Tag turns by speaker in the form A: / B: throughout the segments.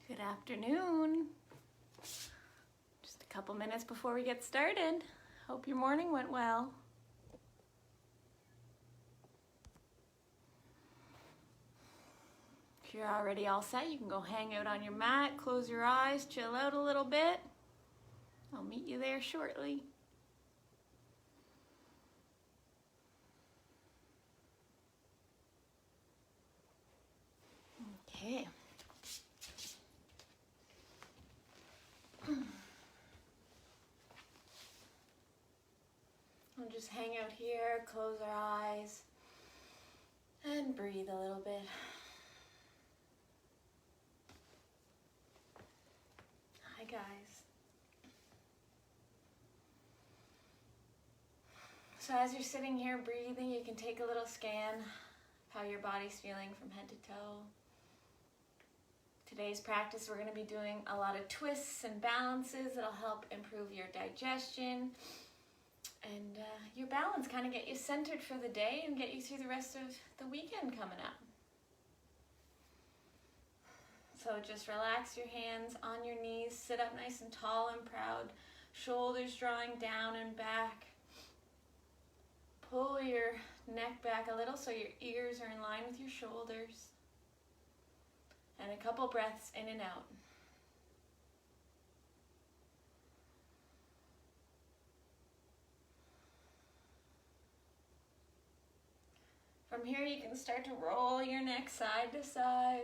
A: Good afternoon. Just a couple minutes before we get started. Hope your morning went well. If you're already all set, you can go hang out on your mat, close your eyes, chill out a little bit. I'll meet you there shortly. Okay. We'll just hang out here, close our eyes, and breathe a little bit. Hi guys. So as you're sitting here breathing, you can take a little scan of how your body's feeling from head to toe. Today's practice, we're going to be doing a lot of twists and balances that'll help improve your digestion and your balance, kind of get you centered for the day and get you through the rest of the weekend coming up. So just relax your hands on your knees, sit up nice and tall and proud, shoulders drawing down and back. Pull your neck back a little so your ears are in line with your shoulders. And a couple breaths in and out. From here you can start to roll your neck side to side.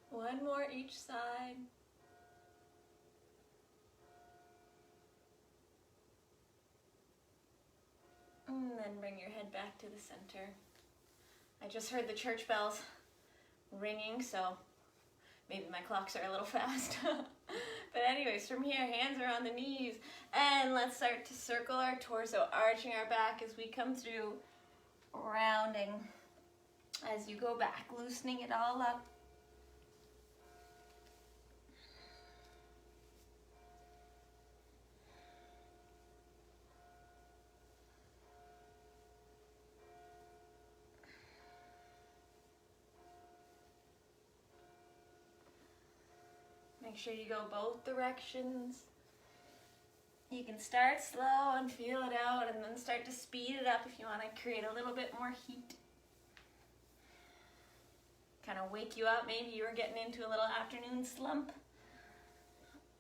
A: One more each side. And then bring your head back to the center. I just heard the church bells ringing, so maybe my clocks are a little fast. But anyways, from here, hands are on the knees. And let's start to circle our torso, arching our back as we come through, rounding as you go back, loosening it all up. Make sure you go both directions. You can start slow and feel it out and then start to speed it up if you want to create a little bit more heat. Kind of wake you up, maybe you were getting into a little afternoon slump.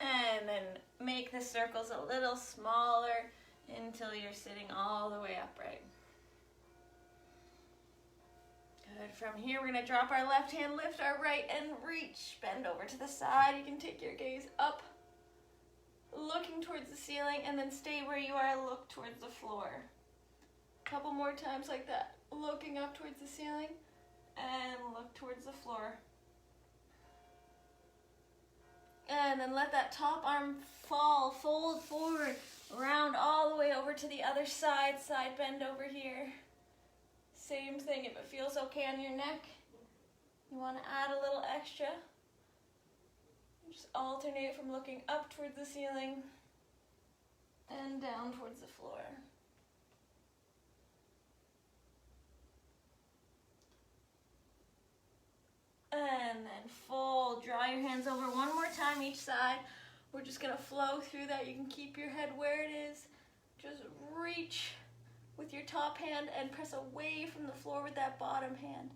A: And then make the circles a little smaller until you're sitting all the way upright. Good. From here, we're going to drop our left hand, lift our right, and reach. Bend over to the side. You can take your gaze up, looking towards the ceiling, and then stay where you are, look towards the floor. A couple more times like that. Looking up towards the ceiling, and look towards the floor. And then let that top arm fall, fold forward, round all the way over to the other side, side bend over here. Same thing, if it feels okay on your neck, you want to add a little extra. Just alternate from looking up towards the ceiling and down towards the floor. And then fold, draw your hands over one more time each side. We're just going to flow through that. You can keep your head where it is. Just reach with your top hand and press away from the floor with that bottom hand.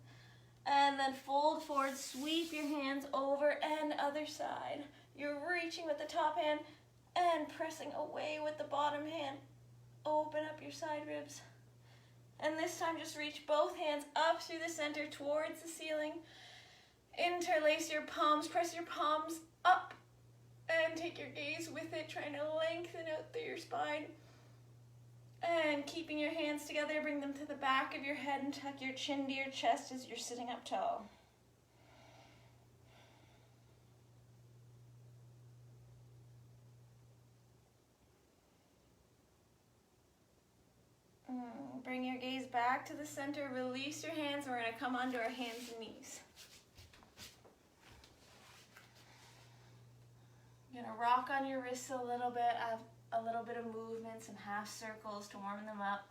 A: And then fold forward, sweep your hands over and other side. You're reaching with the top hand and pressing away with the bottom hand. Open up your side ribs. And this time just reach both hands up through the center towards the ceiling. Interlace your palms, press your palms up and take your gaze with it, trying to lengthen out through your spine. And keeping your hands together, bring them to the back of your head and tuck your chin to your chest as you're sitting up tall. Bring your gaze back to the center, release your hands, and we're going to come onto our hands and knees. You're going to rock on your wrists a little bit, have a little bit of movement, some half circles to warm them up.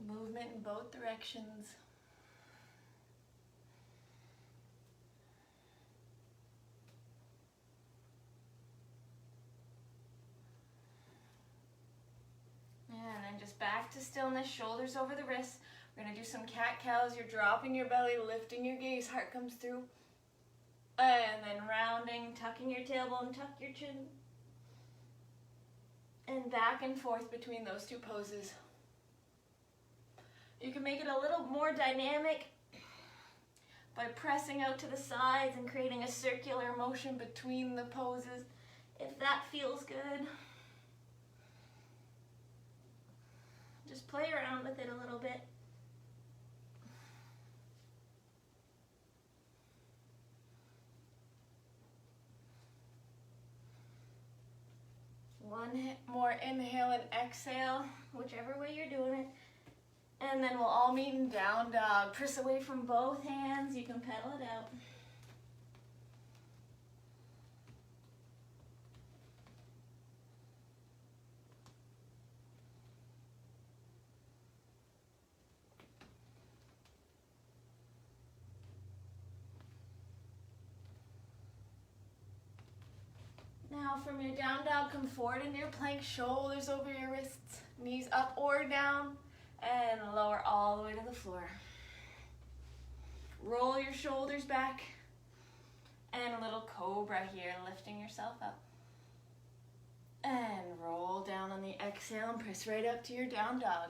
A: Movement in both directions. And then just back to stillness, shoulders over the wrists. We're going to do some cat-cows. You're dropping your belly, lifting your gaze, heart comes through. And then rounding, tucking your tailbone, tuck your chin. And back and forth between those two poses. You can make it a little more dynamic by pressing out to the sides and creating a circular motion between the poses, if that feels good. Just play around with it a little bit. One more inhale and exhale, whichever way you're doing it. And then we'll all meet in down dog. Press away from both hands. You can pedal it out. Now from your down dog, come forward into your plank, shoulders over your wrists, knees up or down, and lower all the way to the floor. Roll your shoulders back, and a little cobra here, lifting yourself up. And roll down on the exhale and press right up to your down dog.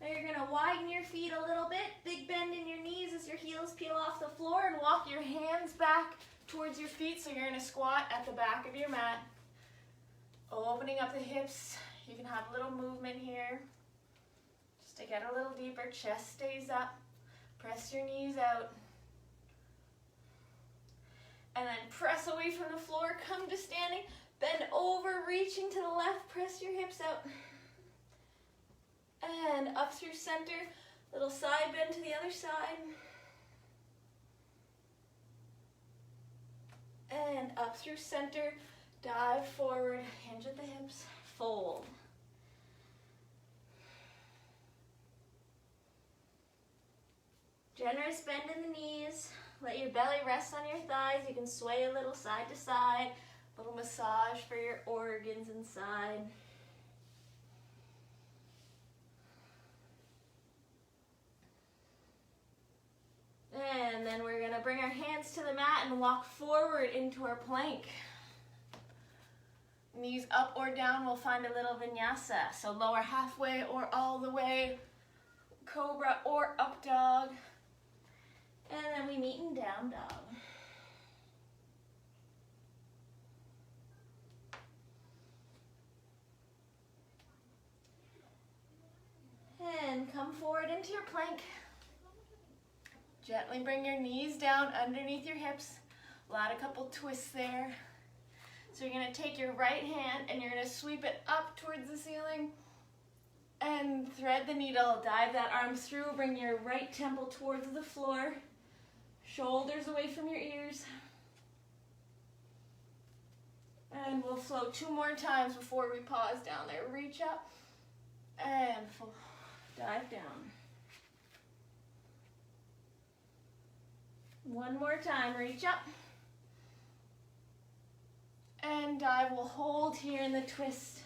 A: Now you're going to widen your feet a little bit, big bend in your knees as your heels peel off the floor, and walk your hands back towards your feet, so you're going to squat at the back of your mat. Opening up the hips, you can have a little movement here. Just to get a little deeper, chest stays up, press your knees out. And then press away from the floor, come to standing, bend over, reaching to the left, press your hips out. And up through center, little side bend to the other side. And up through center, dive forward, hinge at the hips, fold. Generous bend in the knees. Let your belly rest on your thighs. You can sway a little side to side. A little massage for your organs inside. And then we're going to bring our hands to the mat and walk forward into our plank. Knees up or down, we'll find a little vinyasa. So lower halfway or all the way, cobra or up dog. And then we meet in down dog. And come forward into your plank. Gently bring your knees down underneath your hips. Add a couple twists there. So you're going to take your right hand and you're going to sweep it up towards the ceiling and thread the needle. Dive that arm through. Bring your right temple towards the floor. Shoulders away from your ears. And we'll flow 2 more times before we pause down there. Reach up and dive down. One more time, reach up. And dive, we'll hold here in the twist.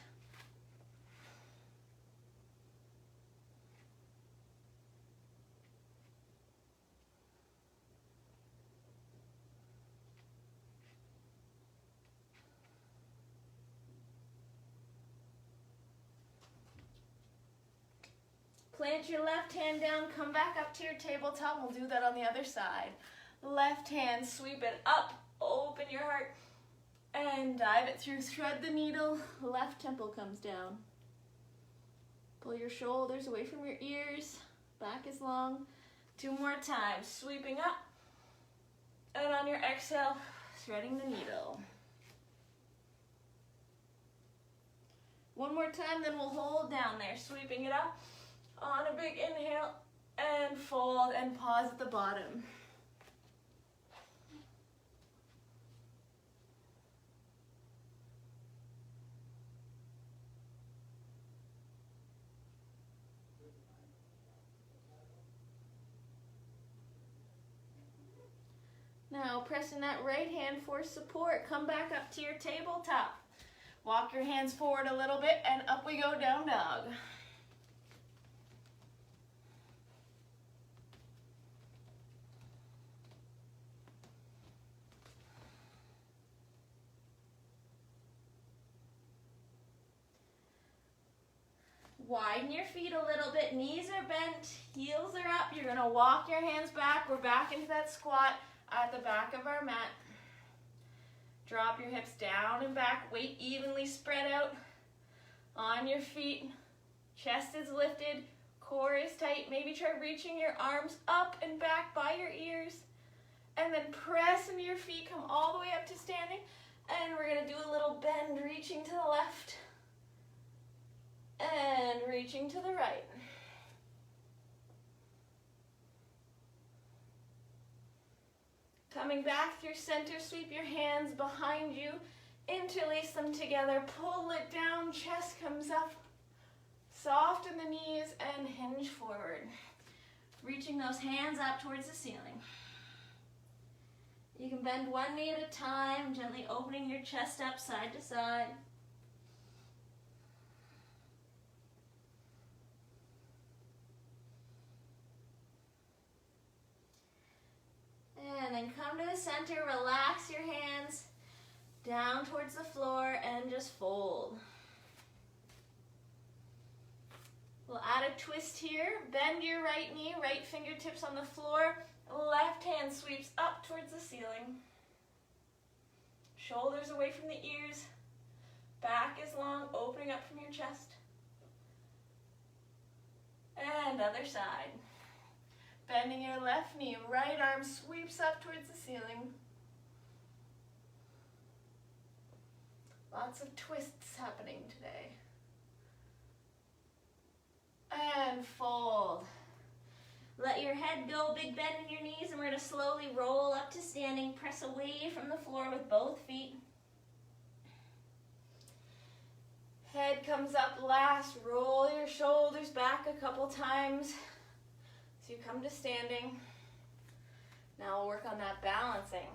A: Plant your left hand down, come back up to your tabletop. We'll do that on the other side. Left hand, sweep it up, open your heart, And dive it through, thread the needle, left temple comes down. Pull your shoulders away from your ears, back is long. 2 more times, sweeping up. And on your exhale, threading the needle. 1 more time, then we'll hold down there, sweeping it up. On a big inhale, and fold and pause at the bottom. Now pressing that right hand for support. Come back up to your tabletop. Walk your hands forward a little bit and up we go, down dog. Widen your feet a little bit, knees are bent, heels are up. You're gonna walk your hands back. We're back into that squat at the back of our mat. Drop your hips down and back, weight evenly spread out on your feet. Chest is lifted, core is tight. Maybe try reaching your arms up and back by your ears. And then press into your feet, come all the way up to standing. And we're gonna do a little bend, reaching to the left. And reaching to the right. Coming back through center, sweep your hands behind you, interlace them together, pull it down, chest comes up, soften the knees and hinge forward. Reaching those hands up towards the ceiling. You can bend one knee at a time, gently opening your chest up side to side. And then come to the center, relax your hands down towards the floor and just fold. We'll add a twist here. Bend your right knee, right fingertips on the floor. Left hand sweeps up towards the ceiling. Shoulders away from the ears. Back is long, opening up from your chest. And other side. Bending your left knee, right arm sweeps up towards the ceiling. Lots of twists happening today. And fold. Let your head go, big bend in your knees, and we're going to slowly roll up to standing. Press away from the floor with both feet. Head comes up last. Roll your shoulders back a couple times. So you come to standing. Now we'll work on that balancing.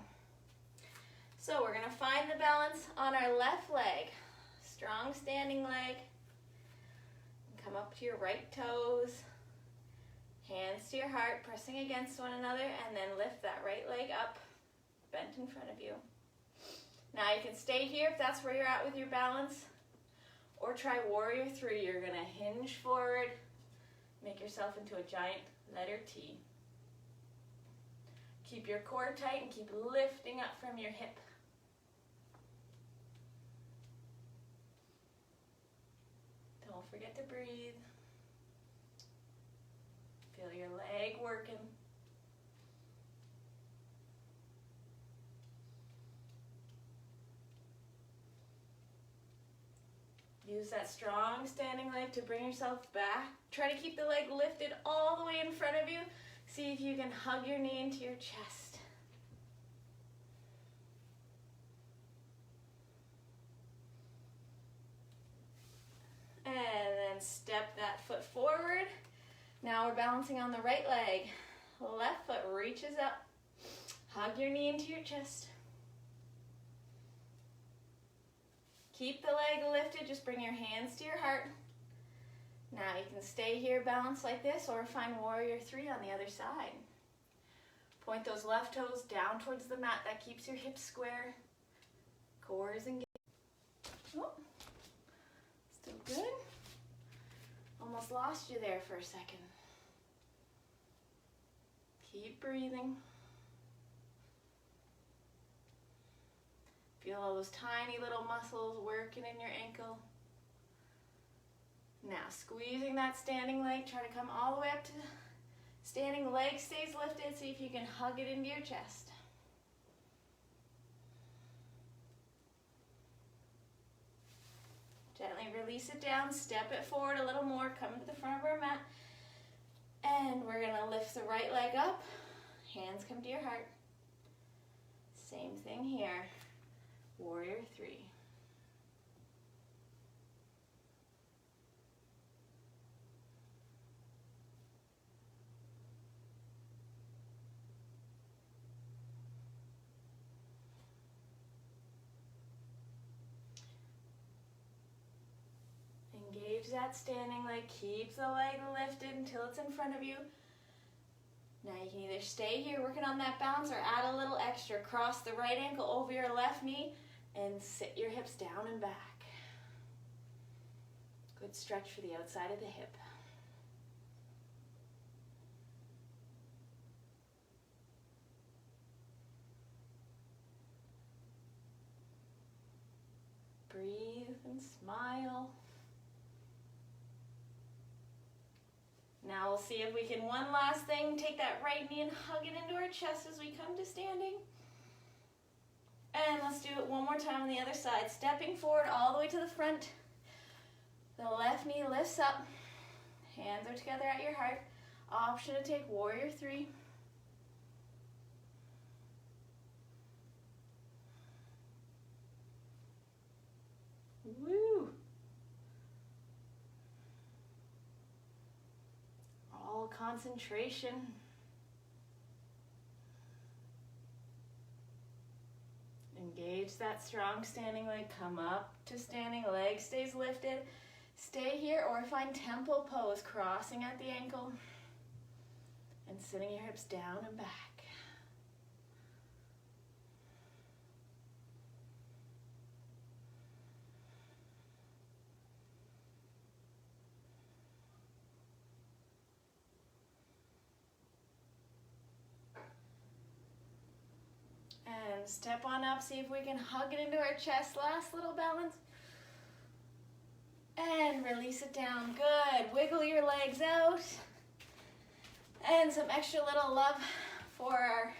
A: So we're going to find the balance on our left leg. Strong standing leg. Come up to your right toes. Hands to your heart, pressing against one another, and then lift that right leg up, bent in front of you. Now you can stay here if that's where you're at with your balance, or try warrior 3. You're going to hinge forward, make yourself into a giant letter T. Keep your core tight and keep lifting up from your hip. Don't forget to breathe. Feel your leg working. Use that strong standing leg to bring yourself back. Try to keep the leg lifted all the way in front of you. See if you can hug your knee into your chest. And then step that foot forward. Now we're balancing on the right leg. Left foot reaches up. Hug your knee into your chest. Keep the leg lifted, just bring your hands to your heart. Now you can stay here balanced like this or find warrior 3 on the other side. Point those left toes down towards the mat. That keeps your hips square. Core is engaged. Oh, still good. Almost lost you there for a second. Keep breathing. Feel all those tiny little muscles working in your ankle. Now squeezing that standing leg, try to come all the way up to standing. Leg stays lifted. See if you can hug it into your chest. Gently release it down, step it forward a little more, come to the front of our mat. And we're gonna lift the right leg up, hands come to your heart. Same thing here, warrior three. Engage that standing leg, keep the leg lifted until it's in front of you. Now you can either stay here working on that balance or add a little extra. Cross the right ankle over your left knee and sit your hips down and back. Good stretch for the outside of the hip. Breathe and smile. Now we'll see if we can, one last thing, take that right knee and hug it into our chest as we come to standing. And let's do it one more time on the other side. Stepping forward all the way to the front. The left knee lifts up. Hands are together at your heart. Option to take warrior three. Woo! All concentration. Engage that strong standing leg. Come up to standing. Leg stays lifted. Stay here or find temple pose, crossing at the ankle and sitting your hips down and back. And step on up, see if we can hug it into our chest. Last little balance. And release it down. Good. Wiggle your legs out. And some extra little love for our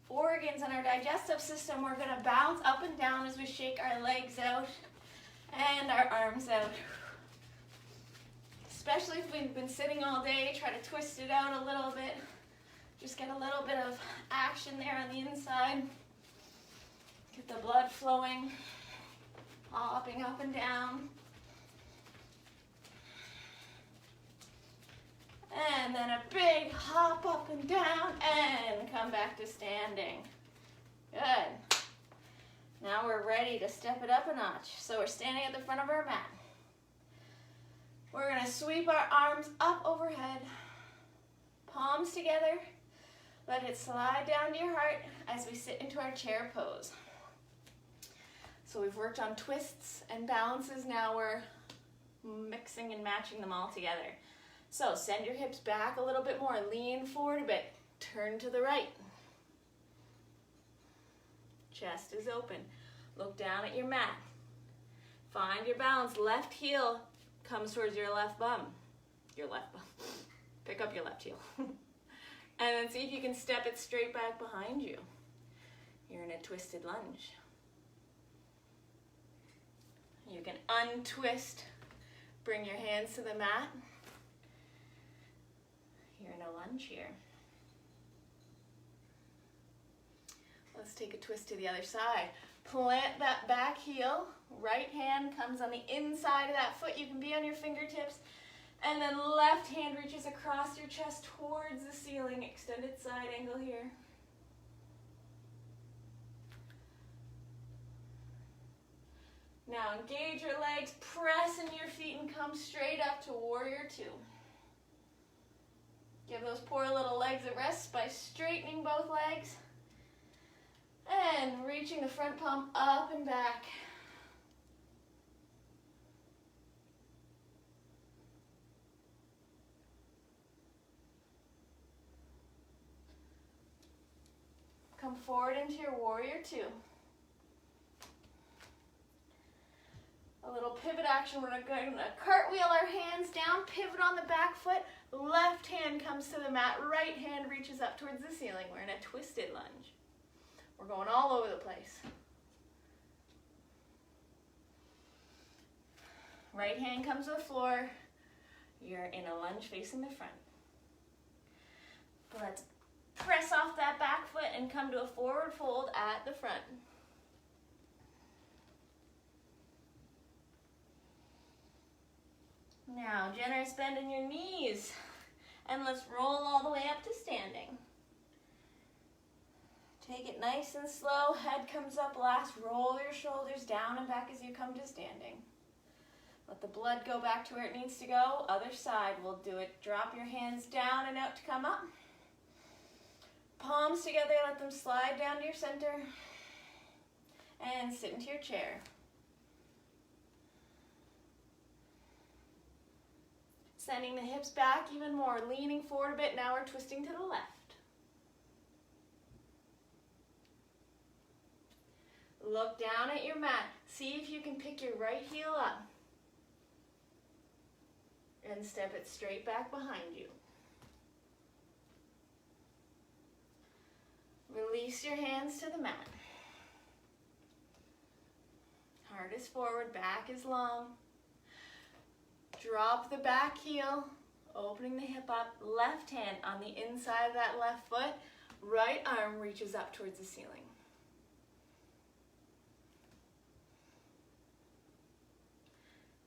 A: organs and our digestive system. We're going to bounce up and down as we shake our legs out and our arms out. Especially if we've been sitting all day, try to twist it out a little bit. Just get a little bit of action there on the inside. Get the blood flowing, hopping up and down. And then a big hop up and down and come back to standing. Good. Now we're ready to step it up a notch. So we're standing at the front of our mat. We're going to sweep our arms up overhead, palms together. Let it slide down to your heart as we sit into our chair pose. So we've worked on twists and balances. Now we're mixing and matching them all together. So send your hips back a little bit more. Lean forward a bit. Turn to the right. Chest is open. Look down at your mat. Find your balance. Left heel comes towards your left bum. Your left bum. Pick up your left heel. And then see if you can step it straight back behind you. You're in a twisted lunge. You can untwist. Bring your hands to the mat. You're in a lunge here. Let's take a twist to the other side. Plant that back heel. Right hand comes on the inside of that foot. You can be on your fingertips. And then left hand reaches across your chest towards the ceiling. Extended side angle here. Now engage your legs, press into your feet and come straight up to warrior two. Give those poor little legs a rest by straightening both legs. And reaching the front palm up and back. Come forward into your warrior two. pivot action. We're going to cartwheel our hands down, pivot on the back foot, left hand comes to the mat, right hand reaches up towards the ceiling. We're in a twisted lunge. We're going all over the place. Right hand comes to the floor. You're in a lunge facing the front. Let's press off that back foot and come to a forward fold at the front. Now, generous bend in your knees. And let's roll all the way up to standing. Take it nice and slow. Head comes up last. Roll your shoulders down and back as you come to standing. Let the blood go back to where it needs to go. Other side, we'll do it. Drop your hands down and out to come up. Palms together, let them slide down to your center. And sit into your chair. Sending the hips back even more, leaning forward a bit. Now we're twisting to the left. Look down at your mat. See if you can pick your right heel up. And step it straight back behind you. Release your hands to the mat. Heart is forward, back is long. Drop the back heel, opening the hip up. Left hand on the inside of that left foot. Right arm reaches up towards the ceiling.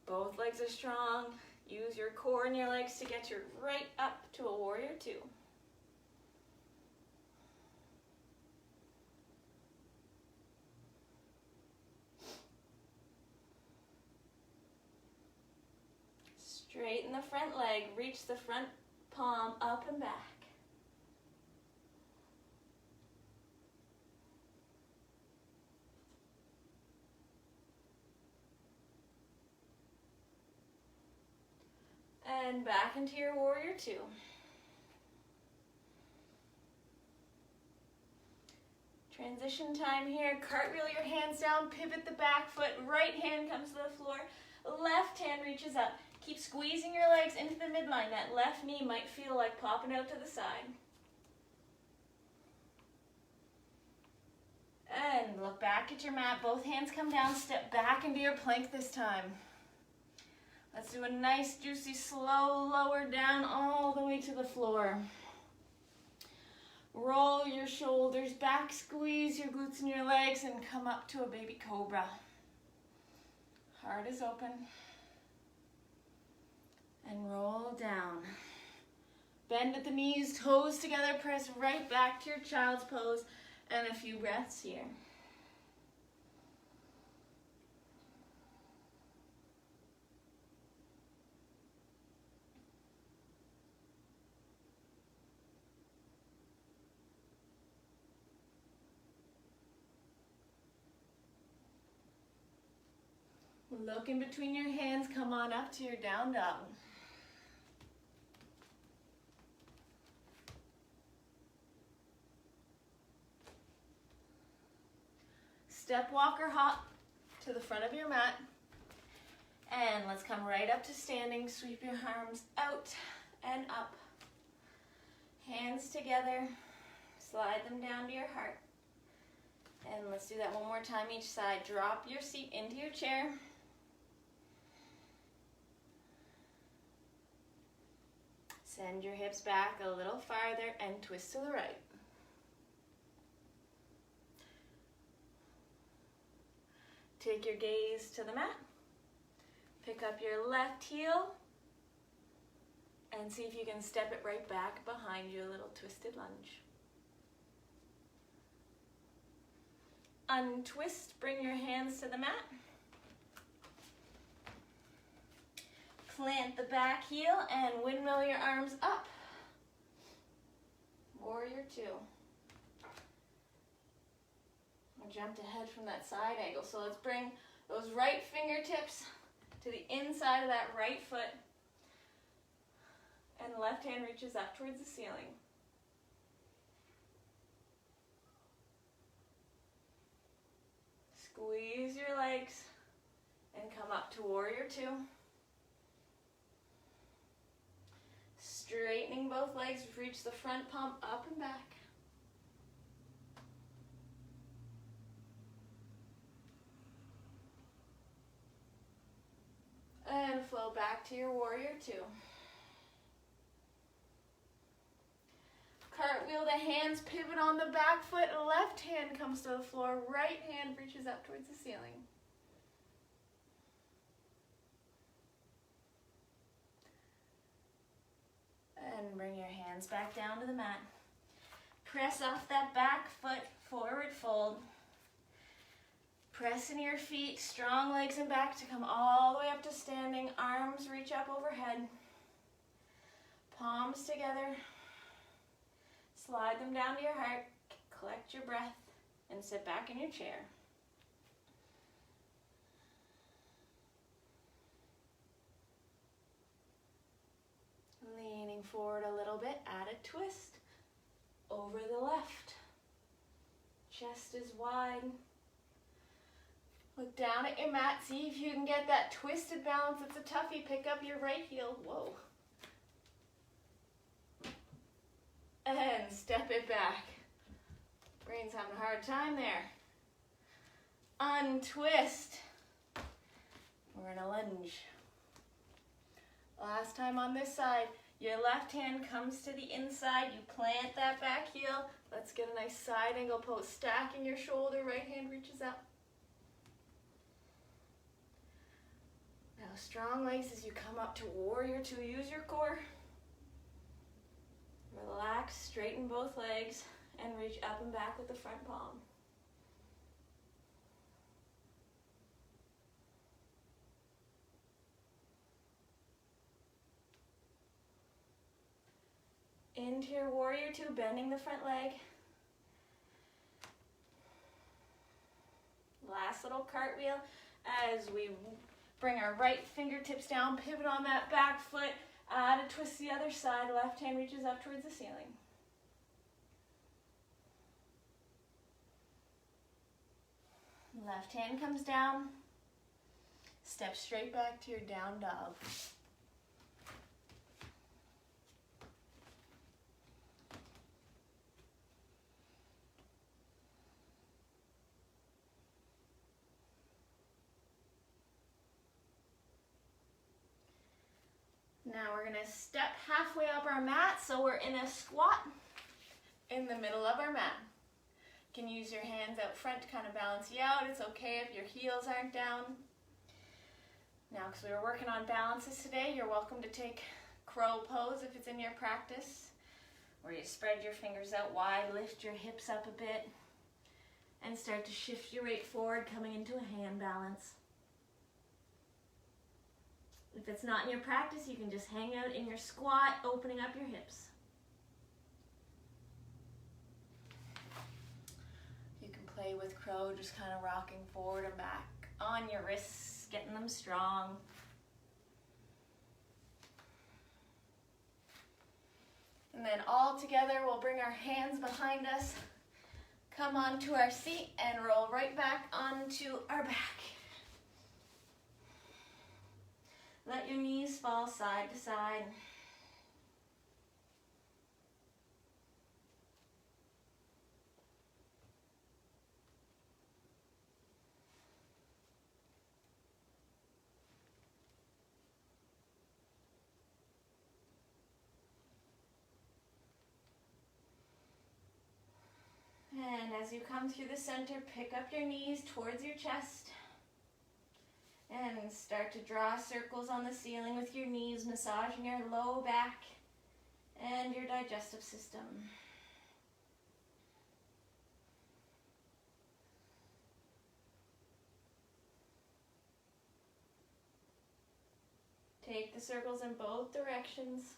A: Both legs are strong. Use your core and your legs to get you right up to a warrior two. Straighten the front leg, reach the front palm up and back. And back into your warrior two. Transition time here. Cartwheel your hands down, pivot the back foot, right hand comes to the floor, left hand reaches up. Keep squeezing your legs into the midline. That left knee might feel like popping out to the side. And look back at your mat. Both hands come down. Step back into your plank this time. Let's do a nice, juicy, slow lower down all the way to the floor. Roll your shoulders back, squeeze your glutes and your legs, and come up to a baby cobra. Heart is open. And roll down. Bend at the knees, toes together, press right back to your child's pose, and a few breaths here. Look in between your hands, come on up to your down dog. Step, walk, or hop to the front of your mat. And let's come right up to standing. Sweep your arms out and up. Hands together. Slide them down to your heart. And let's do that one more time each side. Drop your seat into your chair. Send your hips back a little farther and twist to the right. Take your gaze to the mat. Pick up your left heel and see if you can step it right back behind you, a little twisted lunge. Untwist, bring your hands to the mat. Plant the back heel and windmill your arms up. Warrior two. I jumped ahead from that side angle, so let's bring those right fingertips to the inside of that right foot, and the left hand reaches up towards the ceiling. Squeeze your legs and come up to warrior two. Straightening both legs, reach the front palm up and back. And flow back to your warrior two. Cartwheel the hands, pivot on the back foot, left hand comes to the floor, right hand reaches up towards the ceiling. And bring your hands back down to the mat. Press off that back foot, forward fold. Press into your feet, strong legs and back to come all the way up to standing. Arms reach up overhead. Palms together. Slide them down to your heart. Collect your breath and sit back in your chair. Leaning forward a little bit, add a twist over the left. Chest is wide. Look down at your mat, see if you can get that twisted balance. It's a toughie. Pick up your right heel. Whoa. And step it back. Brain's having a hard time there. Untwist. We're in a lunge. Last time on this side. Your left hand comes to the inside. You plant that back heel. Let's get a nice side angle pose. Stacking your shoulder. Right hand reaches up. Now strong legs as you come up to warrior two. Use your core. Relax, straighten both legs, and reach up and back with the front palm. Into your warrior two, bending the front leg. Last little cartwheel as we bring our right fingertips down, pivot on that back foot, add a twist to the other side, left hand reaches up towards the ceiling. Left hand comes down, step straight back to your down dog. Now we're going to step halfway up our mat, so we're in a squat in the middle of our mat. You can use your hands out front to kind of balance you out. It's okay if your heels aren't down. Now, because we were working on balances today, you're welcome to take crow pose if it's in your practice, where you spread your fingers out wide, lift your hips up a bit, and start to shift your weight forward, coming into a hand balance. If it's not in your practice, you can just hang out in your squat, opening up your hips. You can play with crow, just kind of rocking forward and back on your wrists, getting them strong. And then all together, we'll bring our hands behind us, come onto our seat, and roll right back onto our back. Let your knees fall side to side. And as you come through the center, pick up your knees towards your chest. And start to draw circles on the ceiling with your knees, massaging your low back and your digestive system. Take the circles in both directions.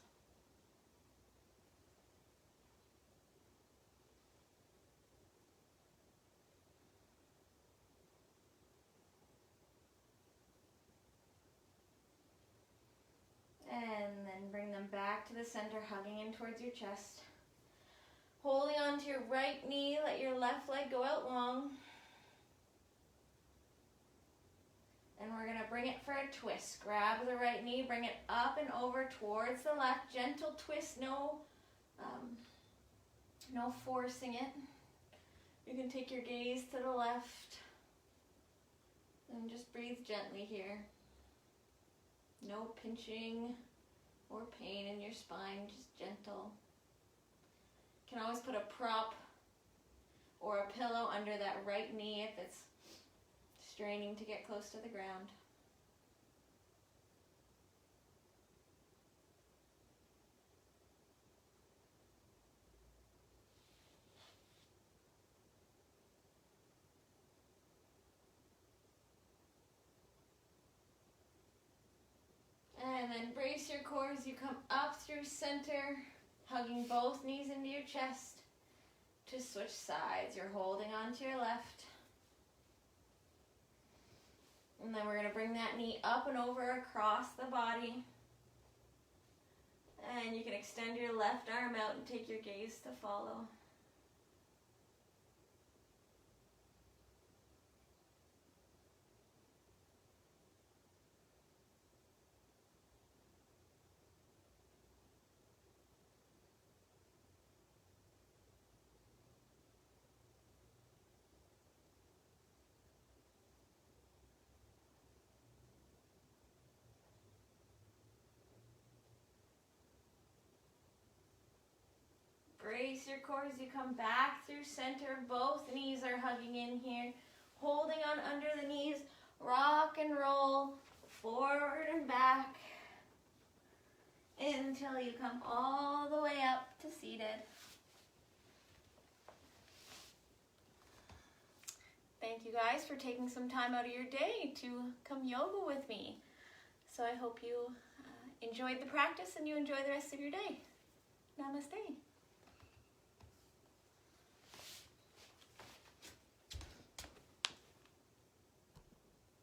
A: And then bring them back to the center, hugging in towards your chest. Holding on to your right knee, let your left leg go out long. And we're going to bring it for a twist. Grab the right knee, bring it up and over towards the left. Gentle twist, no forcing it. You can take your gaze to the left and just breathe gently here. No pinching or pain in your spine, just gentle. You can always put a prop or a pillow under that right knee if it's straining to get close to the ground. And then brace your core as you come up through center, hugging both knees into your chest. To switch sides, you're holding on to your left. And then we're going to bring that knee up and over across the body. And you can extend your left arm out and take your gaze to follow. Brace your core as you come back through center. Both knees are hugging in here. Holding on under the knees. Rock and roll forward and back until you come all the way up to seated. Thank you guys for taking some time out of your day to come yoga with me. So I hope you enjoyed the practice and you enjoy the rest of your day. Namaste.